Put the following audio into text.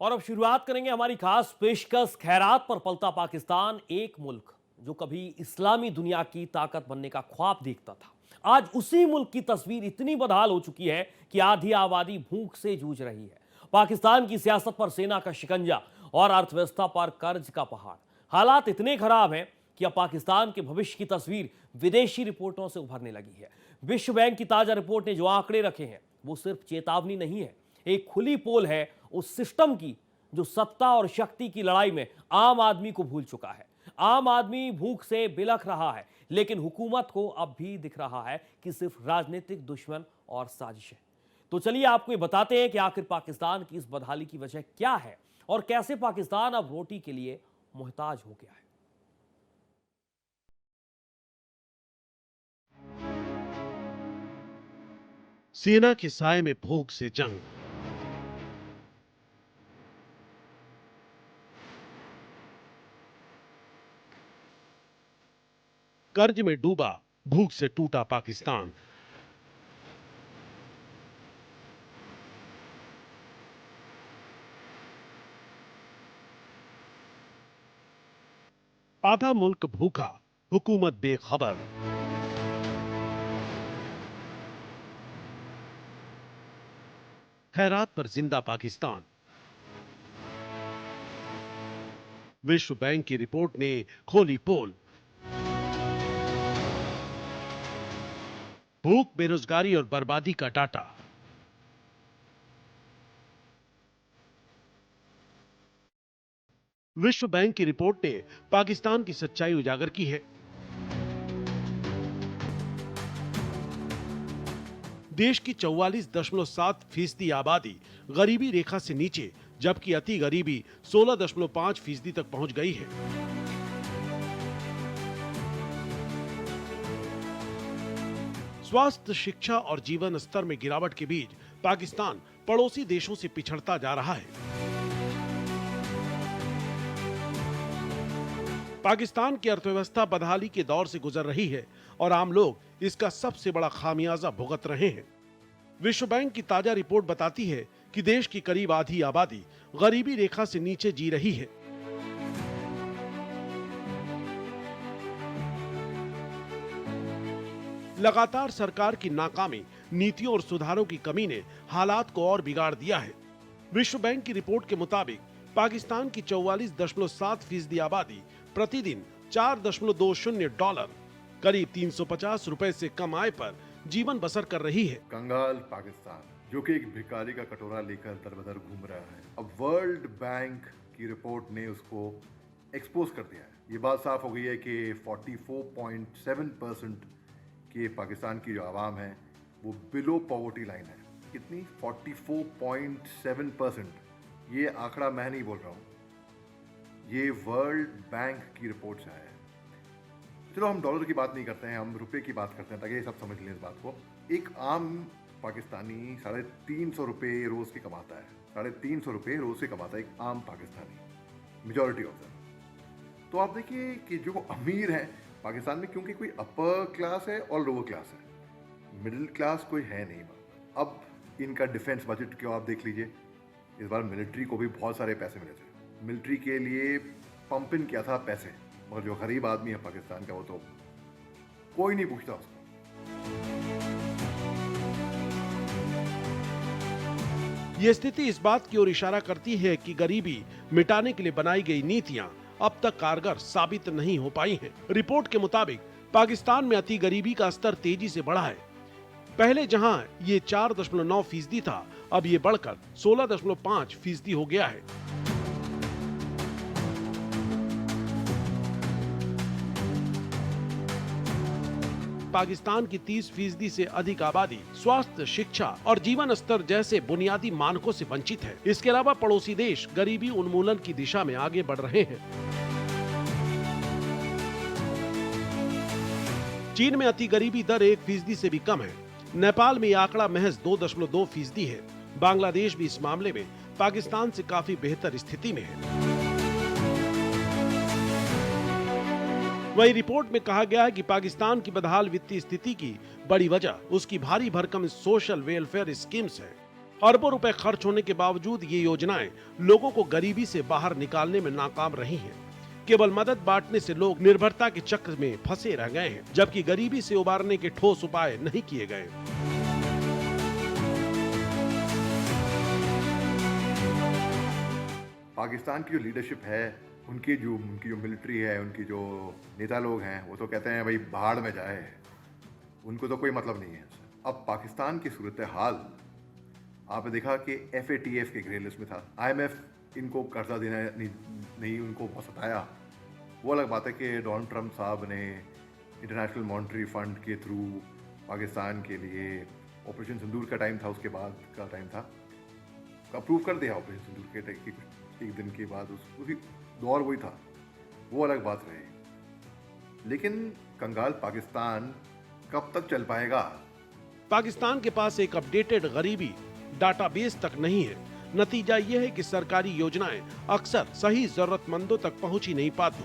और अब शुरुआत करेंगे हमारी खास पेशकश खैरात पर पलता पाकिस्तान, एक मुल्क जो कभी इस्लामी दुनिया की ताकत बनने का ख्वाब देखता था, आज उसी मुल्क की तस्वीर इतनी बदहाल हो चुकी है कि आधी आबादी भूख से जूझ रही है। पाकिस्तान की सियासत पर सेना का शिकंजा और अर्थव्यवस्था पर कर्ज का पहाड़। हालात इतने खराब हैं कि अब पाकिस्तान के भविष्य की तस्वीर विदेशी रिपोर्टों से उभरने लगी है। विश्व बैंक की ताजा रिपोर्ट ने जो आंकड़े रखे हैं वो सिर्फ चेतावनी नहीं है, एक खुली पोल है उस सिस्टम की जो सत्ता और शक्ति की लड़ाई में आम आदमी को भूल चुका है। आम आदमी भूख से बिलख रहा है, लेकिन हुकूमत को अब भी दिख रहा है कि सिर्फ राजनीतिक दुश्मन और साजिश है। तो चलिए आपको ये बताते हैं कि आखिर पाकिस्तान की इस बदहाली की वजह क्या है और कैसे पाकिस्तान अब रोटी के लिए मोहताज हो गया है। सेना के साए में भूख से जंग। कर्ज में डूबा, भूख से टूटा पाकिस्तान। आधा मुल्क भूखा, हुकूमत बेखबर। खैरात पर जिंदा पाकिस्तान। विश्व बैंक की रिपोर्ट ने खोली पोल। भूख, बेरोजगारी और बर्बादी का डाटा। विश्व बैंक की रिपोर्ट ने पाकिस्तान की सच्चाई उजागर की है। देश की 44.7% आबादी गरीबी रेखा से नीचे, जबकि अति गरीबी 16.5% तक पहुंच गई है। स्वास्थ्य, शिक्षा और जीवन स्तर में गिरावट के बीच पाकिस्तान पड़ोसी देशों से पिछड़ता जा रहा है। पाकिस्तान की अर्थव्यवस्था बदहाली के दौर से गुजर रही है और आम लोग इसका सबसे बड़ा खामियाजा भुगत रहे हैं। विश्व बैंक की ताजा रिपोर्ट बताती है कि देश की करीब आधी आबादी गरीबी रेखा से नीचे जी रही है। लगातार सरकार की नाकामी, नीतियों और सुधारों की कमी ने हालात को और बिगाड़ दिया है। विश्व बैंक की रिपोर्ट के मुताबिक पाकिस्तान की 44.7% आबादी प्रतिदिन $4.20 करीब 350 रुपए से कम आय पर जीवन बसर कर रही है। कंगाल पाकिस्तान जो कि एक भिखारी का कटोरा लेकर दर-बदर घूम रहा है, अब वर्ल्ड बैंक की रिपोर्ट ने उसको एक्सपोज कर दिया है। ये बात साफ हो गई है कि 44.7% के पाकिस्तान की जो आवाम है वो बिलो पॉवर्टी लाइन है। कितनी? 44.7%। ये आंकड़ा मैं नहीं बोल रहा हूँ, ये वर्ल्ड बैंक की रिपोर्ट से आया है। चलो हम डॉलर की बात नहीं करते हैं, हम रुपए की बात करते हैं ताकि ये सब समझ लें इस बात को। एक आम पाकिस्तानी 350 रुपये रोज़ के कमाता है, 350 रुपये रोज़ से कमाता है एक आम पाकिस्तानी, मेजॉरिटी ऑफ दैम। तो आप देखिए कि जो अमीर हैं पाकिस्तान में, क्योंकि कोई अपर क्लास है और लोअर क्लास है, मिडिल क्लास कोई है नहीं। अब इनका डिफेंस बजट क्यों आप देख लीजिए, इस बार मिलिट्री को भी बहुत सारे पैसे मिले थे। मिलिट्री के लिए पंप इन किया था पैसे, मगर जो गरीब आदमी है पाकिस्तान का वो तो कोई नहीं पूछता उसको। ये स्थिति इस बात की ओर इशारा करती है कि गरीबी मिटाने के लिए बनाई गई नीतियां अब तक कारगर साबित नहीं हो पाई हैं। रिपोर्ट के मुताबिक पाकिस्तान में अति गरीबी का स्तर तेजी से बढ़ा है। पहले जहां ये 4.9% था, अब ये बढ़कर 16.5% हो गया है। पाकिस्तान की 30% से अधिक आबादी स्वास्थ्य, शिक्षा और जीवन स्तर जैसे बुनियादी मानकों से वंचित है। इसके अलावा पड़ोसी देश गरीबी उन्मूलन की दिशा में आगे बढ़ रहे हैं। चीन में अति गरीबी दर 1% से भी कम है। नेपाल में यह आंकड़ा महज 2.2% है। बांग्लादेश भी इस मामले में पाकिस्तान से काफी बेहतर स्थिति में है। वही रिपोर्ट में कहा गया है कि पाकिस्तान की बदहाल वित्तीय स्थिति की बड़ी वजह उसकी भारी भरकम सोशल वेलफेयर स्कीम्स है। अरबों रुपए खर्च होने के बावजूद ये योजनाएं लोगों को गरीबी से बाहर निकालने में नाकाम रही हैं। केवल मदद बांटने से लोग निर्भरता के चक्र में फंसे रह गए हैं, जबकि गरीबी से उबारने के ठोस उपाय नहीं किए गए। पाकिस्तान की जो लीडरशिप है, उनकी जो मिलिट्री है, उनकी जो नेता लोग हैं, वो तो कहते हैं भाई भाड़ में जाए, उनको तो कोई मतलब नहीं है। अब पाकिस्तान की सूरत हाल आपने देखा कि FATF के ग्रे लिस्ट में था, IMF इनको कर्जा देना नहीं उनको बहुत सताया। वो अलग बात है कि डोनाल्ड ट्रंप साहब ने इंटरनेशनल मॉनेटरी फंड के थ्रू पाकिस्तान के लिए ऑपरेशन सिंदूर का टाइम था, उसके बाद का टाइम था, अप्रूव कर दिया ऑपरेशन सिंदूर के एक दिन के बाद, उसी दौर वही था, वो अलग बात रही। लेकिन कंगाल पाकिस्तान कब तक चल पाएगा? पाकिस्तान के पास एक अपडेटेड गरीबी डाटाबेस तक नहीं है। नतीजा यह है कि सरकारी योजनाएं अक्सर सही जरूरतमंदों तक पहुंच ही नहीं पाती।